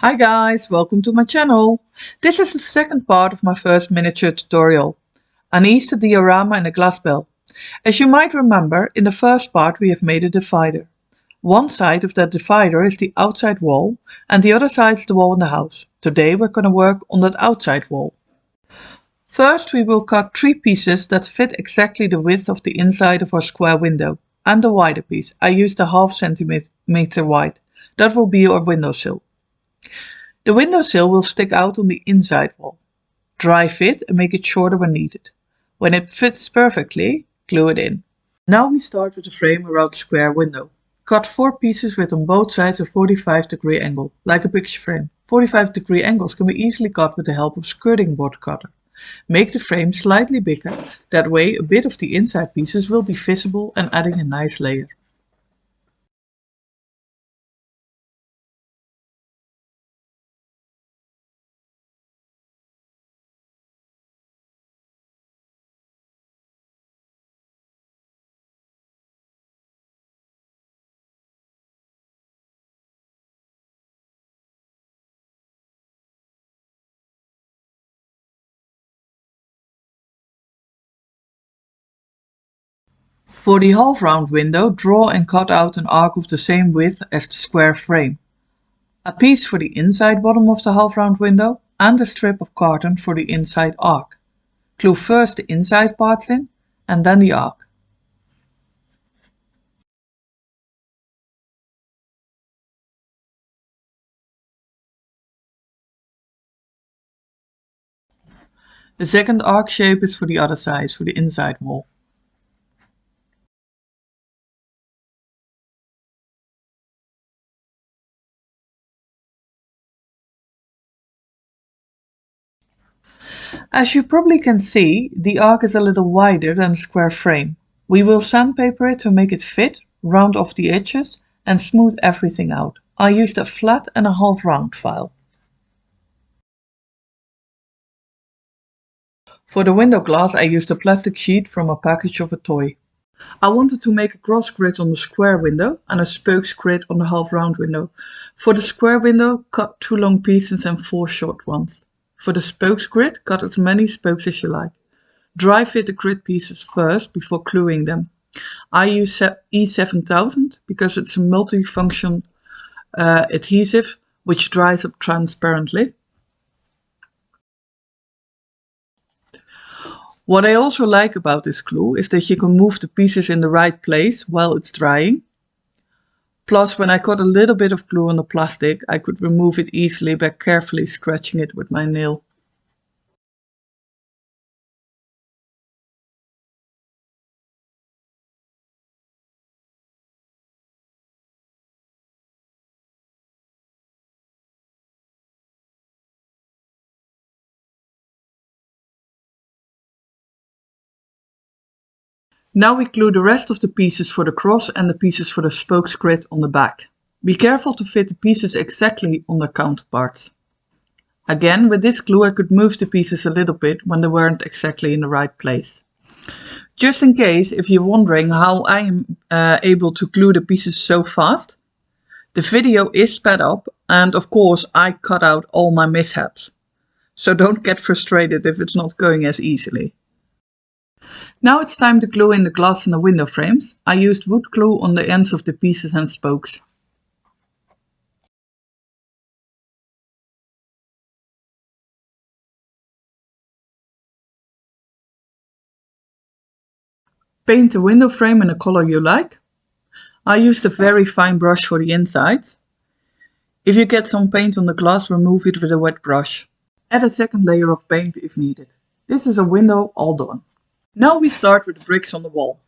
Hi guys, welcome to my channel. This is the second part of my first miniature tutorial. An Easter diorama in a glass bell. As you might remember, in the first part we have made a divider. One side of that divider is the outside wall and the other side is the wall in the house. Today we're going to work on that outside wall. First we will cut 3 pieces that fit exactly the width of the inside of our square window. And the wider piece, I used a half centimeter wide. That will be our windowsill. The windowsill will stick out on the inside wall. Dry fit and make it shorter when needed. When it fits perfectly, glue it in. Now we start with the frame around the square window. Cut 4 pieces with on both sides a 45-degree angle, like a picture frame. 45-degree angles can be easily cut with the help of skirting board cutter. Make the frame slightly bigger, that way a bit of the inside pieces will be visible and adding a nice layer. For the half-round window, draw and cut out an arc of the same width as the square frame. A piece for the inside bottom of the half-round window and a strip of carton for the inside arc. Glue first the inside parts in and then the arc. The second arc shape is for the other side, for the inside wall. As you probably can see, the arc is a little wider than the square frame. We will sandpaper it to make it fit, round off the edges and smooth everything out. I used a flat and a half round file. For the window glass I used a plastic sheet from a package of a toy. I wanted to make a cross grid on the square window and a spokes grid on the half round window. For the square window, cut 2 long pieces and 4 short ones. For the spokes grid, cut as many spokes as you like. Dry fit the grid pieces first before gluing them. I use E7000 because it's a multi-function adhesive which dries up transparently. What I also like about this glue is that you can move the pieces in the right place while it's drying. Plus, when I got a little bit of glue on the plastic, I could remove it easily by carefully scratching it with my nail. Now we glue the rest of the pieces for the cross and the pieces for the spokes grid on the back. Be careful to fit the pieces exactly on their counterparts. Again, with this glue I could move the pieces a little bit when they weren't exactly in the right place. Just in case, if you're wondering how I am able to glue the pieces so fast, the video is sped up and of course I cut out all my mishaps. So don't get frustrated if it's not going as easily. Now it's time to glue in the glass and the window frames. I used wood glue on the ends of the pieces and spokes. Paint the window frame in a color you like. I used a very fine brush for the inside. If you get some paint on the glass, remove it with a wet brush. Add a second layer of paint if needed. This is a window all done. Now we start with the bricks on the wall.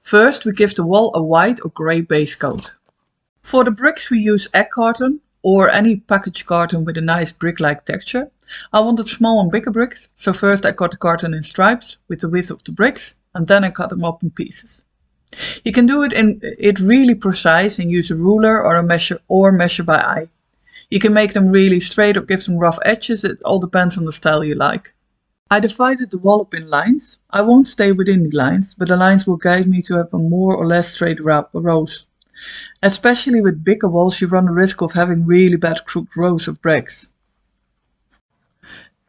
First we give the wall a white or grey base coat. For the bricks we use egg carton or any package carton with a nice brick-like texture. I wanted small and bigger bricks, so first I cut the carton in stripes with the width of the bricks and then I cut them up in pieces. You can do it really precise and use a ruler or measure by eye. You can make them really straight or give them rough edges, it all depends on the style you like. I divided the wall up in lines. I won't stay within the lines, but the lines will guide me to have a more or less straight rows. Especially with bigger walls you run the risk of having really bad crooked rows of bricks.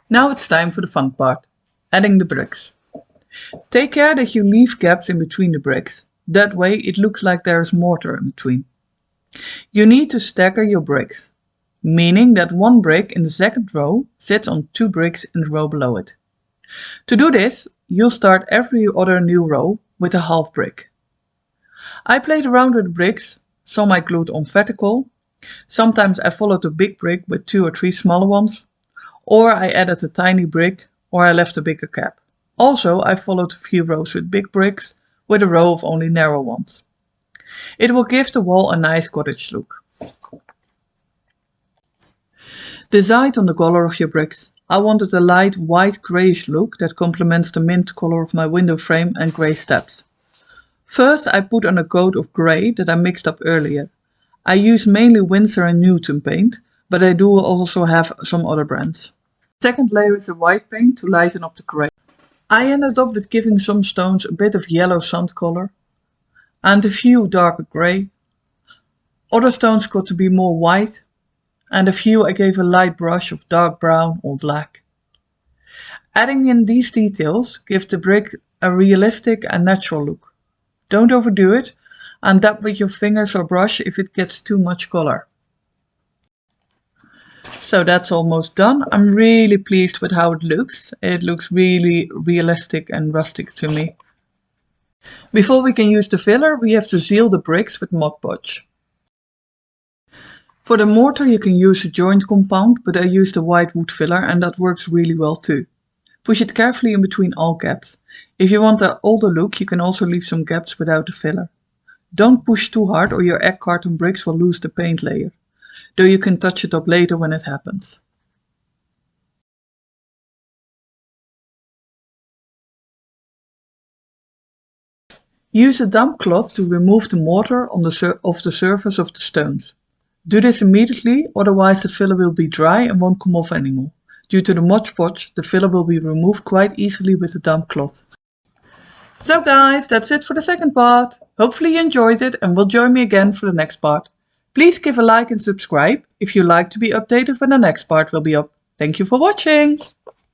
Now it's time for the fun part, adding the bricks. Take care that you leave gaps in between the bricks, that way it looks like there is mortar in between. You need to stagger your bricks, meaning that one brick in the second row sits on two bricks in the row below it. To do this, you'll start every other new row with a half brick. I played around with the bricks, some I glued on vertical, sometimes I followed a big brick with 2 or 3 smaller ones, or I added a tiny brick, or I left a bigger gap. Also, I followed a few rows with big bricks, with a row of only narrow ones. It will give the wall a nice cottage look. Decide on the color of your bricks. I wanted a light white greyish look that complements the mint color of my window frame and grey steps. First I put on a coat of grey that I mixed up earlier. I use mainly Winsor and Newton paint, but I do also have some other brands. Second layer is the white paint to lighten up the grey. I ended up with giving some stones a bit of yellow sand color and a few darker grey. Other stones got to be more white, and a few I gave a light brush of dark brown or black. Adding in these details gives the brick a realistic and natural look. Don't overdo it and dab with your fingers or brush if it gets too much color. So that's almost done. I'm really pleased with how it looks. It looks really realistic and rustic to me. Before we can use the filler, we have to seal the bricks with Mod Podge. For the mortar you can use a joint compound, but I used a white wood filler and that works really well too. Push it carefully in between all gaps. If you want an older look, you can also leave some gaps without the filler. Don't push too hard or your egg carton bricks will lose the paint layer, though you can touch it up later when it happens. Use a damp cloth to remove the mortar on the surface of the stones. Do this immediately, otherwise the filler will be dry and won't come off anymore. Due to the Mod Podge, the filler will be removed quite easily with a damp cloth. So guys, that's it for the second part. Hopefully you enjoyed it and will join me again for the next part. Please give a like and subscribe if you like to be updated when the next part will be up. Thank you for watching!